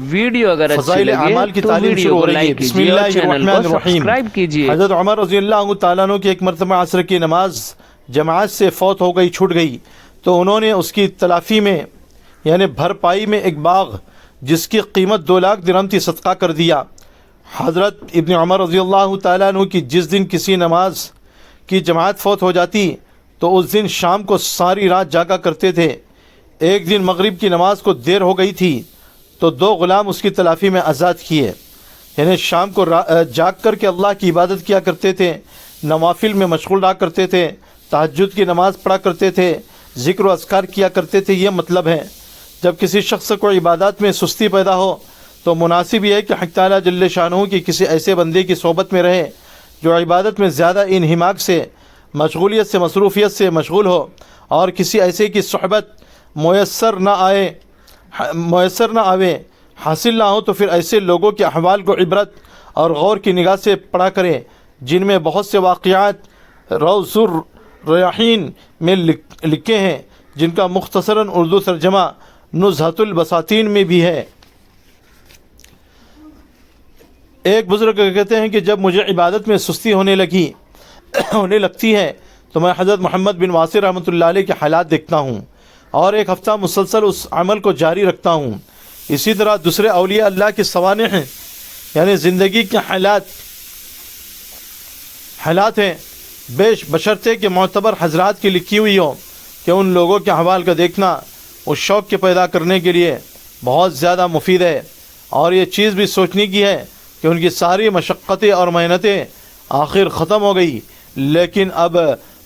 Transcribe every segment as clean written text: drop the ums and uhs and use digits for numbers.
Video اگر اچھی فضائل لگے اعمال کی تو تعلیم ویڈیو شروع ہو کو رہی ہے۔ لائک بسم کیجیے اور اللہ چینل الرحمن کو الرحیم۔ سبسکرائب کیجیے۔ حضرت عمر رضی اللہ عنہ تعالیٰ عنہ کی ایک مرتبہ عصر کی نماز جماعت سے فوت ہو گئی، چھوٹ گئی، تو انہوں نے اس کی تلافی میں یعنی بھرپائی میں ایک باغ جس کی قیمت 2 لاکھ درہم تھی صدقہ کر دیا۔ حضرت ابن عمر رضی اللہ تعالیٰ عنہ کی جس دن کسی نماز کی جماعت فوت ہو جاتی تو اس دن شام کو ساری رات جاگا کرتے تھے۔ ایک دن مغرب کی نماز کو دیر ہو گئی تھی تو 2 غلام اس کی تلافی میں آزاد کیے، یعنی شام کو جاگ کر کے اللہ کی عبادت کیا کرتے تھے، نوافل میں مشغول رہا کرتے تھے، تہجد کی نماز پڑھا کرتے تھے، ذکر و اذکار کیا کرتے تھے۔ یہ مطلب ہے جب کسی شخص کو عبادات میں سستی پیدا ہو تو مناسب یہ ہے کہ حق تعالیٰ جل شانہ کی کسی ایسے بندے کی صحبت میں رہے جو عبادت میں زیادہ انہماک سے، مشغولیت سے، مصروفیت سے مشغول ہو، اور کسی ایسے کی صحبت میسر نہ آوے، حاصل نہ ہو، تو پھر ایسے لوگوں کے احوال کو عبرت اور غور کی نگاہ سے پڑھا کرے جن میں بہت سے واقعات روض الریاحین میں لکھے ہیں، جن کا مختصراً اردو ترجمہ نزہۃ البساطین میں بھی ہے۔ ایک بزرگ کہتے ہیں کہ جب مجھے عبادت میں سستی ہونے لگتی ہے تو میں حضرت محمد بن واصل رحمۃ اللہ علیہ کے حالات دیکھتا ہوں اور ایک ہفتہ مسلسل اس عمل کو جاری رکھتا ہوں۔ اسی طرح دوسرے اولیاء اللہ کے سوانح ہیں، یعنی زندگی کے حالات ہیں، بشرطے کہ معتبر حضرات کی لکھی ہوئی ہو، کہ ان لوگوں کے احوال کا دیکھنا اس شوق کے پیدا کرنے کے لیے بہت زیادہ مفید ہے، اور یہ چیز بھی سوچنے کی ہے کہ ان کی ساری مشقتیں اور محنتیں آخر ختم ہو گئی، لیکن اب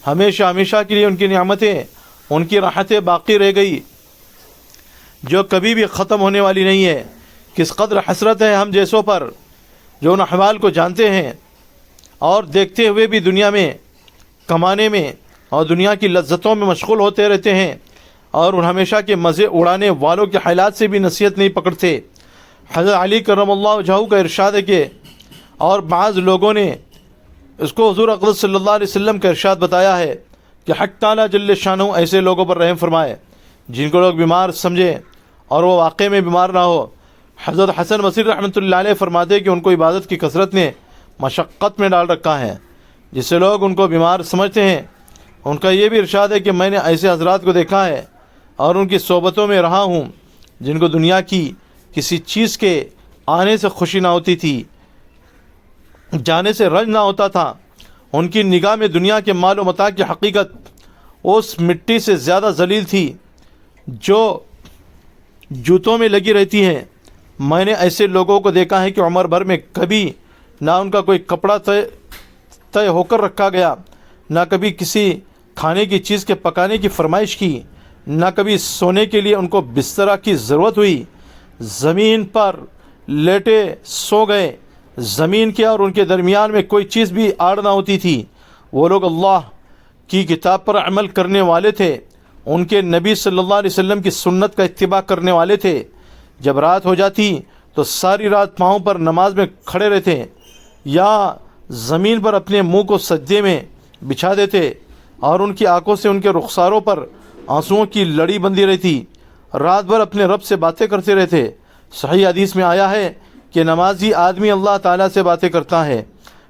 ہمیشہ کے لیے ان کی نعمتیں، ان کی راحتیں باقی رہ گئی جو کبھی بھی ختم ہونے والی نہیں ہے۔ کس قدر حسرت ہے ہم جیسوں پر جو ان احوال کو جانتے ہیں اور دیکھتے ہوئے بھی دنیا میں کمانے میں اور دنیا کی لذتوں میں مشغول ہوتے رہتے ہیں، اور ان ہمیشہ کے مزے اڑانے والوں کے حالات سے بھی نصیحت نہیں پکڑتے۔ حضرت علی کرم اللہ وجہہ کا ارشاد ہے کہ اور بعض لوگوں نے اس کو حضور اقدس صلی اللہ علیہ وسلم کا ارشاد بتایا ہے کہ حق تعالیٰ جل شانہ ایسے لوگوں پر رحم فرمائے جن کو لوگ بیمار سمجھے اور وہ واقع میں بیمار نہ ہو۔ حضرت حسن بصری رحمۃ اللہ علیہ فرماتے کہ ان کو عبادت کی کثرت نے مشقت میں ڈال رکھا ہے، جس سے لوگ ان کو بیمار سمجھتے ہیں۔ ان کا یہ بھی ارشاد ہے کہ میں نے ایسے حضرات کو دیکھا ہے اور ان کی صحبتوں میں رہا ہوں جن کو دنیا کی کسی چیز کے آنے سے خوشی نہ ہوتی تھی، جانے سے رنج نہ ہوتا تھا۔ ان کی نگاہ میں دنیا کے مال و متاع کی حقیقت اس مٹی سے زیادہ ذلیل تھی جو جوتوں میں لگی رہتی ہے۔ میں نے ایسے لوگوں کو دیکھا ہے کہ عمر بھر میں کبھی نہ ان کا کوئی کپڑا طے ہو کر رکھا گیا، نہ کبھی کسی کھانے کی چیز کے پکانے کی فرمائش کی، نہ کبھی سونے کے لیے ان کو بستر کی ضرورت ہوئی۔ زمین پر لیٹے سو گئے، زمین کے اور ان کے درمیان میں کوئی چیز بھی آڑ نہ ہوتی تھی۔ وہ لوگ اللہ کی کتاب پر عمل کرنے والے تھے، ان کے نبی صلی اللہ علیہ وسلم کی سنت کا اتباع کرنے والے تھے۔ جب رات ہو جاتی تو ساری رات پاؤں پر نماز میں کھڑے رہتے یا زمین پر اپنے منہ کو سجدے میں بچھا دیتے، اور ان کی آنکھوں سے ان کے رخساروں پر آنسوؤں کی لڑی بندھی رہتی۔ رات بھر اپنے رب سے باتیں کرتے رہتے۔ صحیح حدیث میں آیا ہے کہ نمازی آدمی اللہ تعالیٰ سے باتیں کرتا ہے،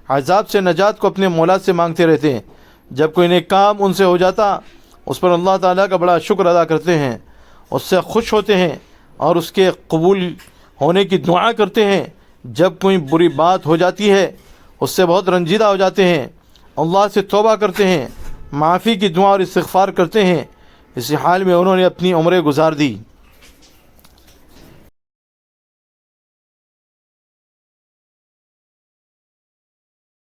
عذاب سے نجات کو اپنے مولا سے مانگتے رہتے ہیں۔ جب کوئی نیک کام ان سے ہو جاتا اس پر اللہ تعالیٰ کا بڑا شکر ادا کرتے ہیں، اس سے خوش ہوتے ہیں اور اس کے قبول ہونے کی دعا کرتے ہیں۔ جب کوئی بری بات ہو جاتی ہے اس سے بہت رنجیدہ ہو جاتے ہیں، اللہ سے توبہ کرتے ہیں، معافی کی دعا اور استغفار کرتے ہیں۔ اسی حال میں انہوں نے اپنی عمریں گزار دی۔